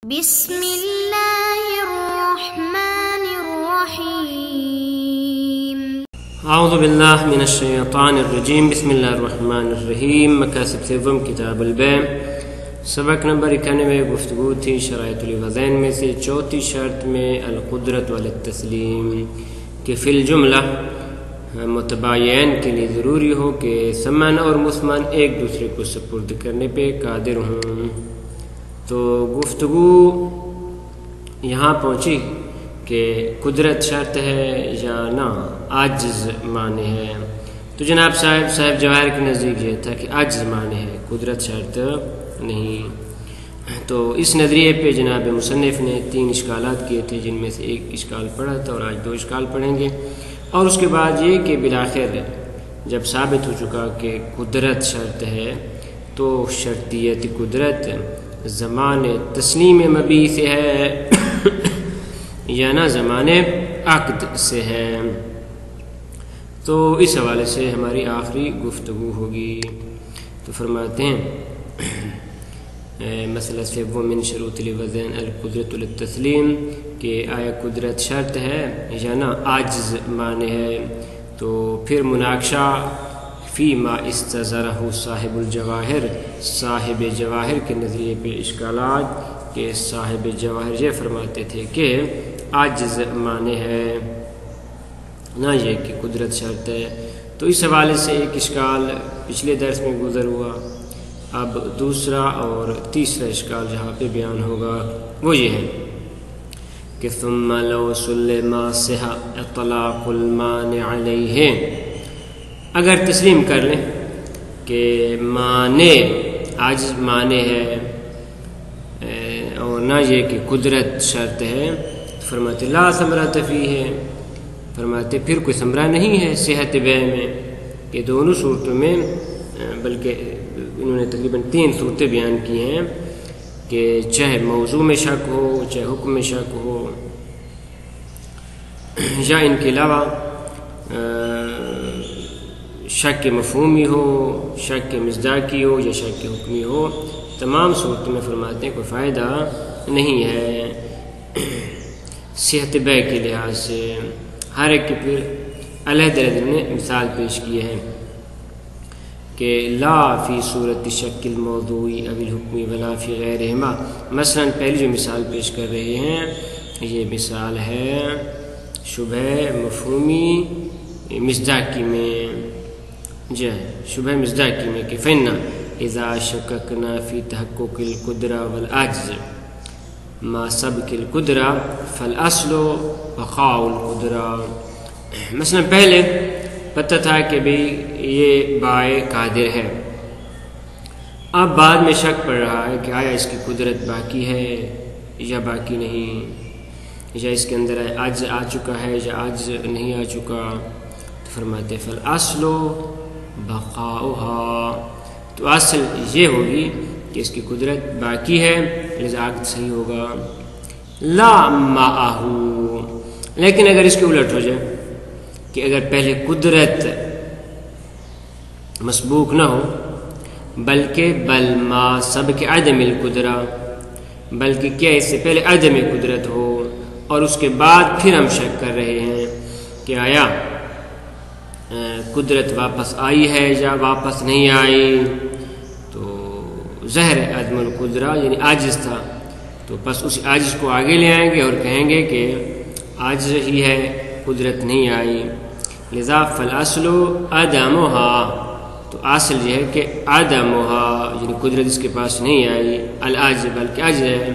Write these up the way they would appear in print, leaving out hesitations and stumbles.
بسم اللہ الرحمن الرحیم اعوذ باللہ من الشیطان الرجیم بسم اللہ الرحمن الرحیم مکاسب سیوم کتاب البیع سبق نمبر 91 گفتگو تھی شرائط الوضعین میں سے چوتھی شرط میں القدرت علی التسلیم کہ فی الجملہ متباین کے لیے ضروری ہو کہ ثمن اور مثمن ایک دوسرے کو سپرد کرنے پہ قادر ہوں۔ تو گفتگو یہاں پہنچی کہ قدرت شرط ہے یا نہ عاجز معنی ہے، تو جناب صاحب جواہر کے نزدیک یہ تھا کہ عاجز معنی ہے، قدرت شرط نہیں۔ تو اس نظریے پہ جناب مصنف نے 3 اشکالات کیے تھے، جن میں سے ایک اشکال پڑھا تھا اور آج 2 اشکال پڑھیں گے، اور اس کے بعد یہ کہ بالآخر جب ثابت ہو چکا کہ قدرت شرط ہے تو شرطیت قدرت زمان تسلیم مبی سے ہے یا نہ زمان عقد سے ہے، تو اس حوالے سے ہماری آخری گفتگو ہوگی۔ تو فرماتے ہیں مسئلہ سے وہ من شروط الوضعین القدرت للتسلیم کہ آیا قدرت شرط ہے یا نہ عاجز معنی ہے، تو پھر مناقشہ فی ما استظہرہ صاحب الجواہر، صاحب جواہر کے نظریے پہ اشکالات کہ صاحب جواہر یہ فرماتے تھے کہ عاجز معنی ہے، نہ یہ کہ قدرت شرط ہے۔ تو اس حوالے سے ایک اشکال پچھلے درس میں گزر ہوا، اب دوسرا اور تیسرا اشکال جہاں پہ بیان ہوگا وہ یہ ہے کہ ثم لو سلم صح اطلاق المانع علیہ، اگر تسلیم کر لیں کہ معنی عاجز معنی ہے اور نہ یہ کہ قدرت شرط ہے، فرماتے لا ثمرۃ فیہ، فرماتے پھر کوئی ثمرہ نہیں ہے صحت بیع میں، کہ دونوں صورتوں میں، بلکہ انہوں نے تقریباً 3 صورتیں بیان کی ہیں کہ چاہے موضوع میں شک ہو، چاہے حکم میں شک ہو، یا ان کے علاوہ شک مفہومی ہو، شک مصداقی ہو یا شک حکمی ہو، تمام صورتوں میں فرماتے ہیں کوئی فائدہ نہیں ہے صحت بیع کے لحاظ سے۔ ہر ایک کی پھر علیحدہ نے مثال پیش کی ہے کہ لا فی صورت شک الموضوعی او الحکمی ولا فی غیرہما، مثلا پہلی جو مثال پیش کر رہے ہیں یہ مثال ہے شبہ مفہومی مصداقی میں، شبہ مصداقی میں کہ فَإِنَّ اذا شککنا فی تحقق القدرہ والعجز ما سبق القدرہ فالاصل بقاء القدرہ، مثلا پہلے پتہ تھا کہ بھئی یہ بائع قادر ہے، اب بعد میں شک پڑ رہا ہے کہ آیا اس کی قدرت باقی ہے یا باقی نہیں، یا اس کے اندر عجز آ چکا ہے یا عجز نہیں آ چکا، تو فرماتے فالاصل بقاؤها، تو اصل یہ ہوگی کہ اس کی قدرت باقی ہے، لذا عقد صحیح ہوگا۔ لا معه، لیکن اگر اس کے الٹ ہو جائے کہ اگر پہلے قدرت مسبوق نہ ہو بلکہ بل ما سبق عدم القدرہ، بلکہ کیا اس سے پہلے عدم قدرت ہو اور اس کے بعد پھر ہم شک کر رہے ہیں کہ آیا قدرت واپس آئی ہے یا واپس نہیں آئی، تو ظاہر عدم القدرہ یعنی عاجز تھا، تو بس اس عاجز کو آگے لے آئیں گے اور کہیں گے کہ عاجز ہی ہے، قدرت نہیں آئی، لذا فالاصل عدمها، تو اصل یہ ہے کہ عدمها یعنی قدرت اس کے پاس نہیں آئی، العاجز بلکہ عاجز ہے۔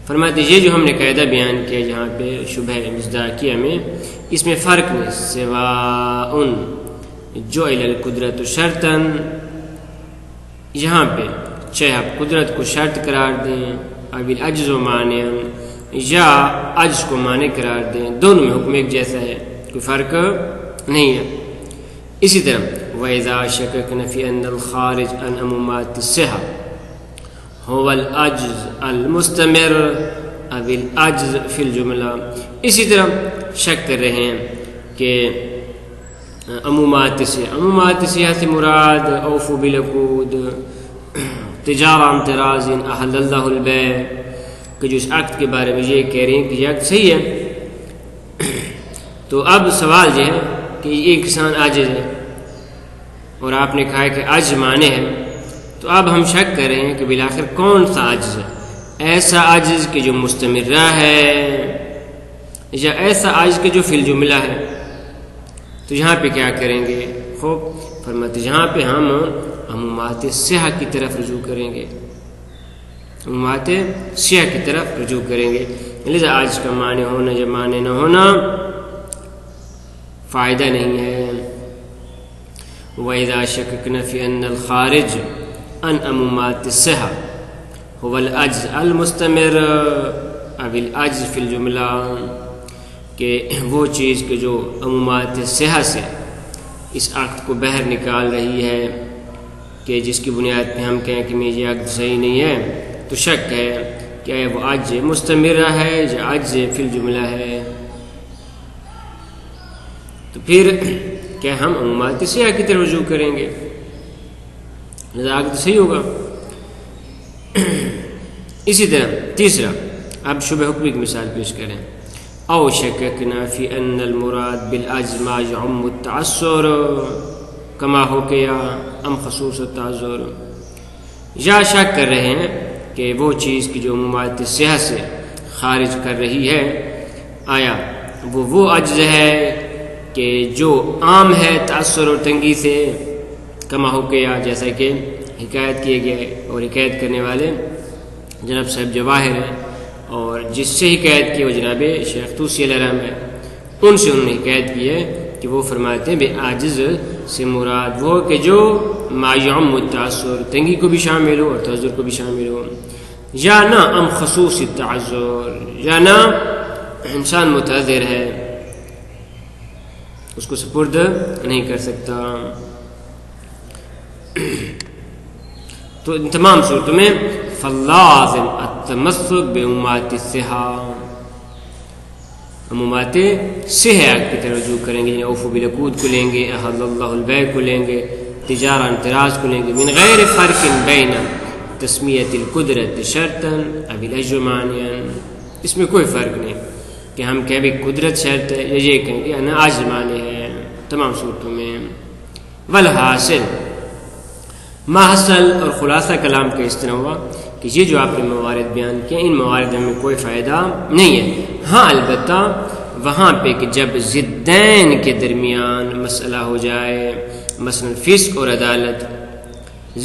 فرماتے یہ جو ہم نے قاعدہ بیان کیا یہاں پہ شبہ مصداقیہ میں، اس میں فرق نہیں، سواء جعل القدرت شرطا، یہاں پہ چاہے آپ قدرت کو شرط قرار دیں اب العجز مانع یا عجز کو مانع قرار دیں، دونوں میں حکم ایک جیسا ہے، کوئی فرق نہیں ہے۔ اسی طرح وَإِذَا شَكَكْنَ فِي أَنَّ الْخَارِجَ عَنْ عمومات الصحة هو العجز المستمر اب العجز فی الجملہ، اسی طرح شک کر رہے ہیں کہ عمومات سے مراد اوفو بالعقود، تجارہ تراز احل اللہ البیع کہ جو اس عقد کے بارے میں یہ کہہ رہے ہیں کہ یہ عقد صحیح ہے، تو اب سوال یہ ہے کہ ایک کسان عاجز ہے اور آپ نے کہا ہے کہ عجز معنی ہے، تو اب ہم شک کر رہے ہیں کہ بالآخر کون سا عجز ہے، ایسا عجز کہ جو مستمرہ ہے یا ایسا عجز کہ جو فی الجملہ ہے؟ تو یہاں پہ کیا کریں گے؟ خوب فرماتے یہاں پہ ہم عمومات صحہ کی طرف رجوع کریں گے، عمومات صحہ کی طرف رجوع کریں گے، لہذا عجز کا معنی ہونا یا معنی نہ ہونا فائدہ نہیں ہے۔ وَإِذَا شَكَكْنَا فِي أَنَّ الْخَارِجَ عَنْ عمومات الصحہ هو العجز المستمر اب العجز فی الجملہ، کہ وہ چیز کہ جو عمومات صحہ سے اس عقد کو باہر نکال رہی ہے، کہ جس کی بنیاد پہ ہم کہیں کہ یہ عقد صحیح نہیں ہے، تو شک ہے کہ وہ عجز مستمرہ ہے یا عجز فی الجملہ ہے، تو پھر کیا ہم عمومات صحہ کی طرف رجوع کریں گے، لہذا عقد صحیح ہوگا۔ اسی طرح تیسرا، اب شبہ حکمی کی مثال پیش کریں، او شککنا فی ان المراد بالعجز ما یعم التعذر کما ہو کیا ام خصوص التعذر، یا شک کر رہے ہیں کہ وہ چیز کی جو عمومات صحہ سے خارج کر رہی ہے، آیا وہ عجز ہے کہ جو عام ہے تعثر اور تنگی سے، کما ہو کیا جیسا کہ حکایت کیے گئے، اور حکایت کرنے والے جناب صاحب جواہر ہیں، اور جس سے حکایت کی وہ جناب شیخ طوسی علیہ الرحمہ ہے، ان سے انہوں نے حکایت کی ہے کہ وہ فرماتے ہیں بے عاجز سے مراد وہ کہ جو ما یعم التعثر تنگی کو بھی شامل ہو اور تعذر کو بھی شامل ہو، یا نہ ام خصوص التعذر، یا نہ انسان متعذر ہے اس کو سپرد نہیں کر سکتا۔ تو ان تمام صورتوں میں فلازم التمسک بعمومات الصحہ، عمومات صحہ کی طرف رجوع کریں گے، یعنی اوفوا بالعقود کو لیں گے، احل اللہ البیع کو لیں گے، تجارہ انتراز کو لیں گے، من غیر فرق بین تسمیت القدرت شرطا اب الاجر مانعا، اس میں کوئی فرق نہیں کہ ہم کہیں بھی قدرت شرط ہے یا یہ کہیں کہ نا عجز معنی ہے، تمام صورتوں میں۔ والحاصل ماحصل اور خلاصہ کلام کا اس طرح ہوا کہ یہ جو آپ نے موارد بیان کیے ان موارد میں کوئی فائدہ نہیں ہے، ہاں البتہ وہاں پہ کہ جب ضدین کے درمیان مسئلہ ہو جائے، مثلا فسق اور عدالت،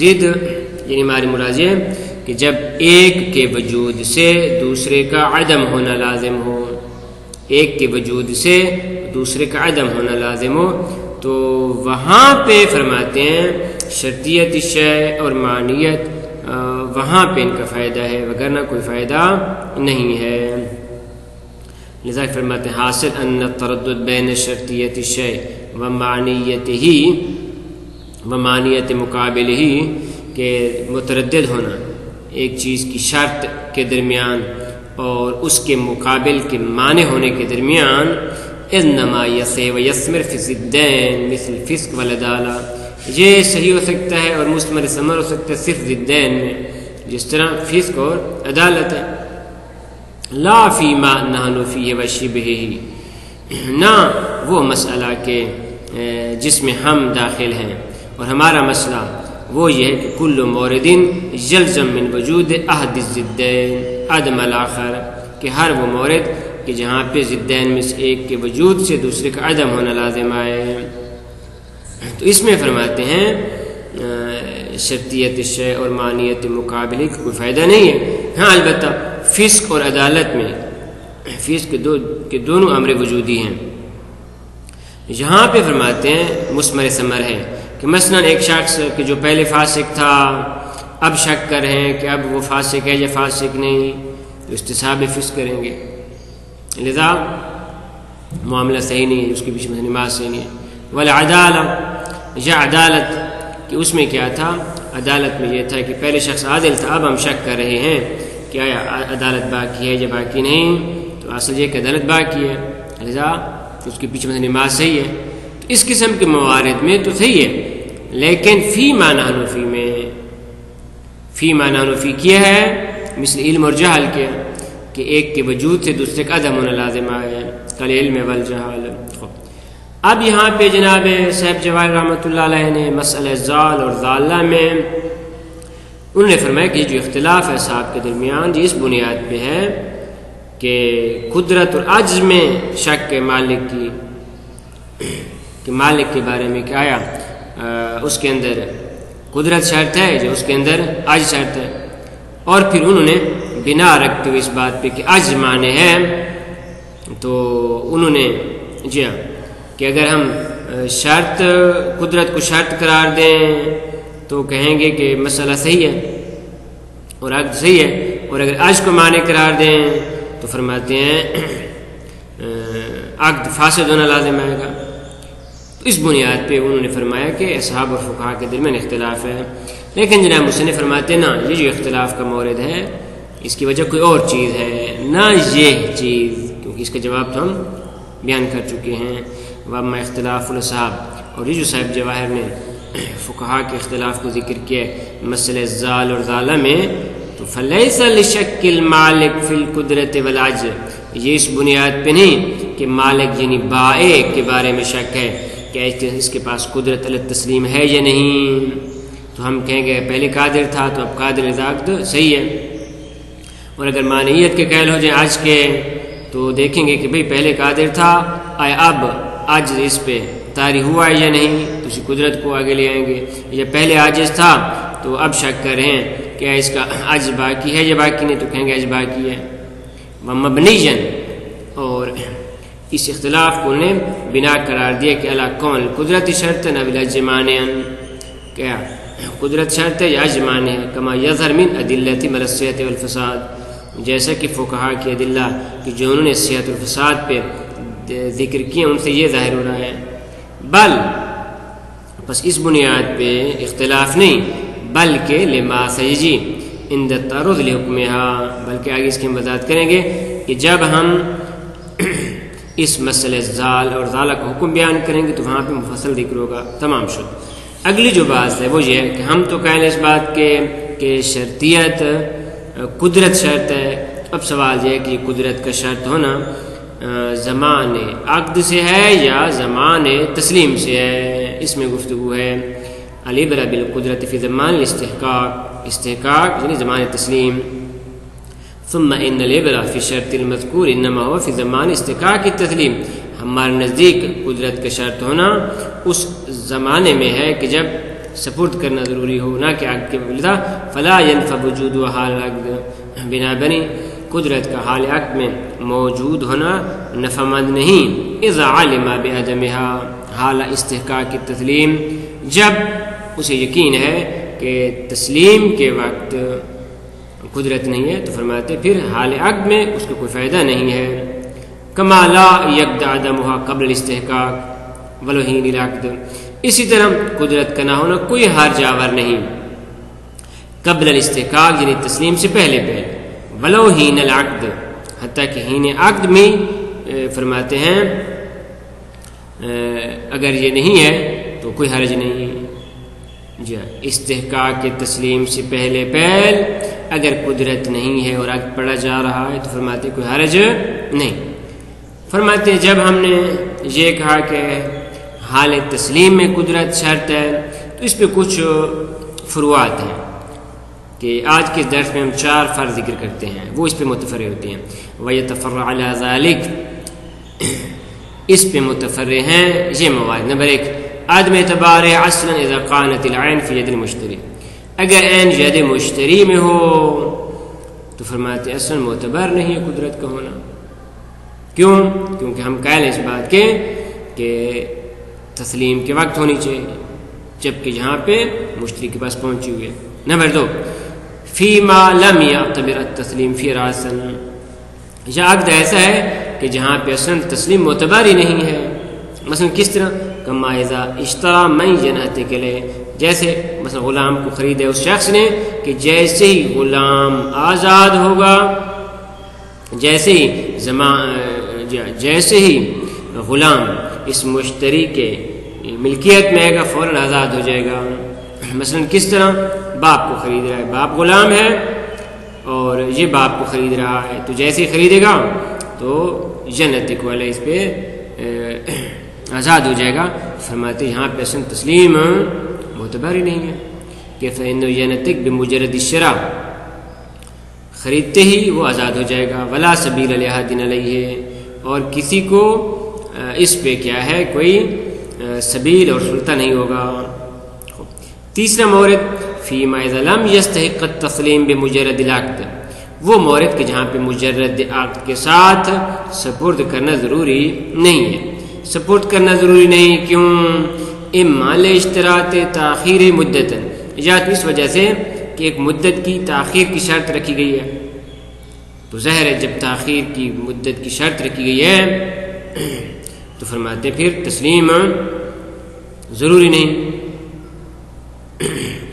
ضد یعنی ہماری مراد یہ کہ جب ایک کے وجود سے دوسرے کا عدم ہونا لازم ہو، ایک کے وجود سے دوسرے کا عدم ہونا لازم ہو، تو وہاں پہ فرماتے ہیں شرطیت شے اور معنیت، وہاں پہ ان کا فائدہ ہے، وگرنہ کوئی فائدہ نہیں ہے۔ لذا فرماتے ہیں حاصل ان التردد بین شرطیت شے و معنیت مقابل ہی، کہ متردد ہونا ایک چیز کی شرط کے درمیان اور اس کے مقابل کے معنی ہونے کے درمیان، انما یصح و یثمر فی الضدین مثل فسق والعدالہ، یہ صحیح ہو سکتا ہے اور مثمر ثمر ہو سکتا ہے صرف ضدین میں، جس طرح فسق اور عدالت ہے، لا فی ما نحن فیہ و شبہہ، نہ وہ مسئلہ کہ جس میں ہم داخل ہیں اور ہمارا مسئلہ وہ یہ ہے کہ کل مورد یلزم من وجود احد الضدین عدم الاخر، کہ ہر وہ مورد کہ جہاں پہ ضدین میں سے ایک کے وجود سے دوسرے کا عدم ہونا لازم آئے، تو اس میں فرماتے ہیں شرطیت شے اور معنیت مقابلے کا کوئی فائدہ نہیں ہے، ہاں البتہ فسق اور عدالت میں فسق کے دونوں امر وجودی ہیں، یہاں پہ فرماتے ہیں مثمر ثمر ہے، کہ مثلا ایک شخص کہ جو پہلے فاسق تھا اب شک کر رہے ہیں کہ اب وہ فاسق ہے یا فاسق نہیں، تو استصحاب فسق کریں گے، لذا معاملہ صحیح نہیں ہے، اس کے پیچھے نماز صحیح نہیں ہے۔ والعدالہ، یا عدالت کہ اس میں کیا تھا، عدالت میں یہ تھا کہ پہلے شخص عادل تھا، اب ہم شک کر رہے ہیں کہ آیا عدالت باقی ہے یا باقی نہیں، تو اصل یہ کہ عدالت باقی ہے، لذا اس کے پیچھے نماز صحیح ہے۔ تو اس قسم کے موارد میں تو صحیح ہے، لیکن فی ما نحن فی میں فی معنی نفی کیا ہے مثل علم اور جہل کے کہ ایک کے وجود سے دوسرے کا عدم ہونا لازم ہے کل علم والجہل. اب یہاں پہ جناب صاحب جواہر رحمۃ اللہ علیہ نے مسئلہ ذال اور ضالہ میں انہوں نے فرمایا کہ جو اختلاف ہے صاحب کے درمیان اس بنیاد پہ ہے کہ قدرت اور عجز میں شک ہے مالک کی کہ مالک کے بارے میں کیا آیا اس کے اندر قدرت شرط ہے جو اس کے اندر عجز شرط ہے. اور پھر انہوں نے بنا رکھتے ہوئے اس بات پہ کہ عجز معنی ہے تو انہوں نے جی ہاں کہ اگر ہم شرط قدرت کو شرط قرار دیں تو کہیں گے کہ مسئلہ صحیح ہے اور عقد صحیح ہے، اور اگر عجز کو معنی قرار دیں تو فرماتے ہیں عقد فاسد ہونا لازم آئے گا. تو اس بنیاد پہ انہوں نے فرمایا کہ اصحاب اور فقہا کے درمیان اختلاف ہے. لیکن جناب مصنف فرماتے ہیں نا یہ جو اختلاف کا مورد ہے اس کی وجہ کوئی اور چیز ہے نہ یہ چیز، کیونکہ اس کا جواب تو ہم بیان کر چکے ہیں. وَأَمَّا اختلاف الاصحاب، اور یہ جو صاحب جواہر نے فقہا کے اختلاف کو ذکر کیا مسئلہ ذال اور ضالہ میں تو فَلَيْسَ لِشَكِّ الْمَالِكِ فِي الْقُدْرَةِ وَالْعَجْزِ، یہ اس بنیاد پہ نہیں کہ مالک یعنی بائع کے بارے میں شک ہے کہ اس کے پاس قدرت علی تسلیم ہے یا نہیں. تو ہم کہیں گے پہلے قادر تھا تو اب قادر عقد صحیح ہے. اور اگر مانعیت کے قائل ہو جائیں عجز کے تو دیکھیں گے کہ بھئی پہلے قادر تھا آیا اب عجز اس پہ طاری ہوا ہے یا نہیں تو اسی قدرت کو آگے لے آئیں گے. یا پہلے عاجز تھا تو اب شک کر رہے ہیں کہ اس کا عجز باقی ہے یا باقی نہیں تو کہیں گے عجز باقی ہے. ومبنیًا، اور اس اختلاف کو نے بنا قرار دیا کہ اللہ کون قدرت شرط ہے نہ عجز مانع، کیا قدرت شرط ہے یا عجز مانع ہے. کما یظہر من ادلۃ الصحۃ والفساد، جیسا کہ فقہا کی ادلہ کہ جو انہوں نے صحت اور فساد پہ ذکر کیے ان سے یہ ظاہر ہو رہا ہے. بل بس اس بنیاد پہ اختلاف نہیں بلکہ لما سیجی عند التعرض لحکمها، بلکہ آگے اس کی ہم وضاحت کریں گے کہ جب ہم اس مسئلے ذال اور ضالہ کا حکم بیان کریں گے تو وہاں پہ مفصل ذکر ہوگا. تمام شد. اگلی جو بات ہے وہ یہ ہے کہ ہم تو قائل اس بات کے کہ شرطیت قدرت شرط ہے. اب سوال یہ ہے کہ قدرت کا شرط ہونا زمان عقد سے ہے یا زمان تسلیم سے ہے، اس میں گفتگو ہے. العبرۃ بالقدرت فی زمان الاستحقاق، استحقاق یعنی زمان تسلیم. ثم ان العبرۃ فی شرط المذکور انما هو فی زمان استحقاق التسلیم، ہمارے نزدیک قدرت کا شرط ہونا اس زمانے میں ہے کہ جب سپرد کرنا ضروری ہو، نہ کہ عقد کے بلدا. فلا ينفع وجود حال عقد، بنا بنی قدرت کا حال عقد میں موجود ہونا نفع مند نہیں. اذا علم بعدمها حال استحقاق التسلیم، جب اسے یقین ہے کہ تسلیم کے وقت قدرت نہیں ہے تو فرماتے پھر حال عقد میں اس کو کوئی فائدہ نہیں ہے. کما لا یقد عدمها قبل الاستحقاق ولو حین العقد، اسی طرح قدرت کا نہ ہونا کوئی حرج آور نہیں قبل الاستحقاق یعنی تسلیم سے پہلے ولو حین العقد، حتیٰ کہ حین عقد میں فرماتے ہیں اگر یہ نہیں ہے تو کوئی حرج نہیں. جی استحقاق کے تسلیم سے پہلے اگر قدرت نہیں ہے اور عقد پڑا جا رہا ہے تو فرماتے کوئی حرج نہیں. فرماتے جب ہم نے یہ کہا کہ حال تسلیم میں قدرت شرط ہے تو اس پہ کچھ فروعات ہیں کہ آج کے درس میں ہم 4 فرض ذکر کرتے ہیں، وہ اس پہ متفرع ہوتے ہیں. وَيَتَفَرَّعُ عَلَى ذَلِكَ، اس پہ متفرع ہیں یہ مواد. نمبر 1 عدم اعتبار اصلا اذا قانت العین فی ید المشتری، اگر عین ید مشتری میں ہو تو فرماتے اصلا معتبر نہیں ہے قدرت کا ہونا. کیوں؟ کیونکہ ہم قائل ہیں اس بات کے کہ تسلیم کے وقت ہونی چاہیے جبکہ جہاں پہ مشتری کے پاس پہنچی ہوئی ہے. نمبر 2 فیما لم یعتبر التسلیم فی راسن، یہ عقد ایسا ہے کہ جہاں پہ اصلا تسلیم معتبر ہی نہیں ہے. مثلا کس طرح؟ کما اذا اشترى معینہ کے لیے، جیسے مثلا غلام کو خریدے اس شخص نے کہ جیسے ہی غلام آزاد ہوگا، جیسے ہی غلام اس مشتری کے ملکیت میں آئے گا فوراً آزاد ہو جائے گا. مثلا کس طرح؟ باپ کو خرید رہا ہے، باپ غلام ہے اور یہ باپ کو خرید رہا ہے، تو جیسے ہی خریدے گا تو جنتک والا اس پہ آزاد ہو جائے گا۔ فرماتے یہاں پہ اصل تسلیم معتبر ہی نہیں ہے کہ فإنه ينطق بمجرد الشراء، خریدتے ہی وہ آزاد ہو جائے گا۔ ولا سبیل لأحد علیہ، اور کسی کو اس پہ کیا ہے کوئی سبیل اور سلطہ نہیں ہوگا۔ تیسرا مورد فیما اذا لم یستحق التسلیم بمجرد العقد، وہ مورد کہ جہاں پہ مجرد عقد کے ساتھ سپرد کرنا ضروری نہیں ہے۔ سپرد کرنا ضروری نہیں کیوں؟ اما لاشتراط تاخیر مدت، یا تو اس وجہ سے کہ ایک مدت کی تاخیر کی شرط رکھی گئی ہے، تو ظاہر ہے جب تاخیر کی مدت کی شرط رکھی گئی ہے تو فرماتے پھر تسلیم ضروری نہیں۔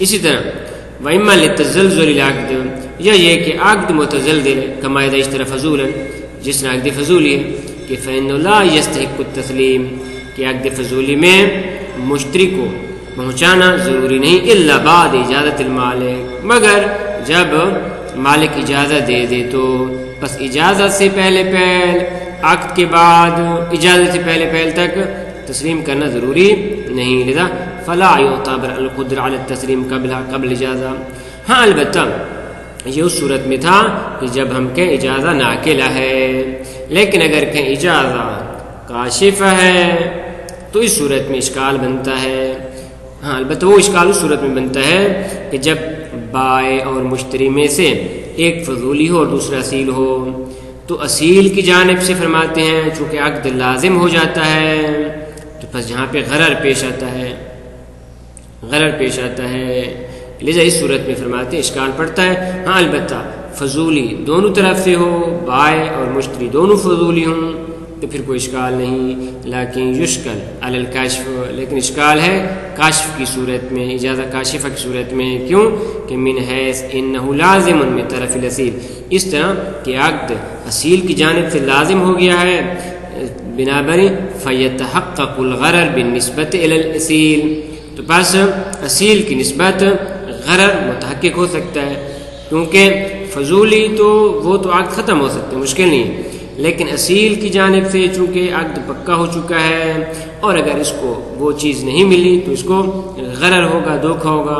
اسی طرح وَإِمَّا لِلتَّزَلْزُلِ الْعَقْدِ، یا یہ کہ عقد متزلزل ہے، کما اذا اشترى فضولا، جس نے عقد فضولی ہے، کہ فإنه لا يستحق التسلیم، کہ عقد فضولی میں مشتری کو پہنچانا ضروری نہیں، الا بعد اجازت المالک، مگر جب مالک اجازت دے دے تو، بس اجازت سے پہلے پہل، عقد کے بعد اجازت سے پہلے پہل تک تسلیم کرنا ضروری نہیں، لذا فلا يعتبر القدر على التسلیم قبل اجازہ۔ ہاں البتہ یہ اس صورت میں تھا کہ جب ہم کہیں اجازہ ناقلہ ہے، لیکن اگر کہیں اجازہ کاشفہ ہے تو اس صورت میں اشکال بنتا ہے۔ ہاں البتہ وہ اشکال اس صورت میں بنتا ہے کہ جب بائع اور مشتری میں سے ایک فضولی ہو اور دوسرا اصیل ہو، تو اصیل کی جانب سے فرماتے ہیں چونکہ عقد لازم ہو جاتا ہے تو پس جہاں پہ غرر پیش آتا ہے، غرر پیش آتا ہے، لذا اس صورت میں فرماتے ہیں اشکال پڑتا ہے۔ ہاں البتہ فضولی دونوں طرف سے ہو، بائع اور مشتری دونوں فضولی ہوں تو پھر کوئی اشکال نہیں، لیکن یشکل علی الکاشف، لیکن اشکال ہے کاشف کی صورت میں، اجازہ کاشفہ کی صورت میں۔ کیوں؟ کہ من حیث انہ لازم من طرف الاصیل، اس طرح کہ عقد اصیل کی جانب سے لازم ہو گیا ہے، بنابر فیتحقق الغرر بالنسبت الی الاصیل، تو پس اصیل کی نسبت غرر متحقق ہو سکتا ہے، کیونکہ فضولی تو وہ تو عقد ختم ہو سکتا ہے، مشکل نہیں، لیکن اصیل کی جانب سے چونکہ عقد پکا ہو چکا ہے اور اگر اس کو وہ چیز نہیں ملی تو اس کو غرر ہوگا، دھوکہ ہوگا۔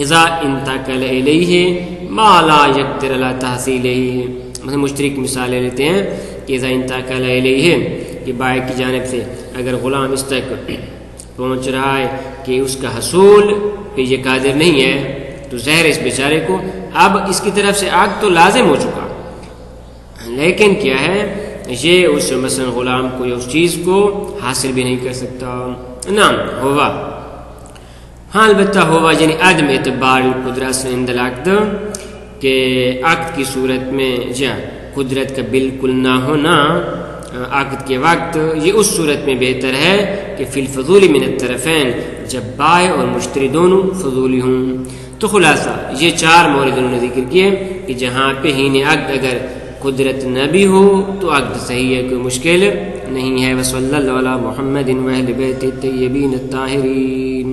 اذا انتقل الیہ ما لا یقدر علی تحصیلہ، مثلا مشتری کی مثال لے لیتے ہیں کہ اذا انتقل الیہ، کہ بائع کی جانب سے اگر غلام اس تک پہنچ رہا ہے کہ اس کا حصول پہ یہ قادر نہیں ہے، تو ظاہر اس بیچارے کو اب اس کی طرف سے عقد تو لازم ہو چکا، لیکن کیا ہے یہ اس مثلا غلام کو یا اس چیز کو حاصل بھی نہیں کر سکتا۔ نعم ہوا، ہاں البتہ ہوا یعنی عدم اعتبار القدرت عند العقد، کہ عقد کی صورت میں جا قدرت کا بالکل نہ ہونا عقد کے وقت، یہ اس صورت میں بہتر ہے کہ فی الفضول من الطرفین، جب بائع اور مشتری دونوں فضولی ہوں۔ تو خلاصہ یہ چار مورد انہوں نے ذکر کیے کہ جہاں پہ ہین عقد اگر قدرت نہ بھی ہو تو عقد صحیح ہے، کوئی مشکل نہیں ہے۔ وصلی اللہ علی محمد و اہل بیت الطیبین الطاہرین۔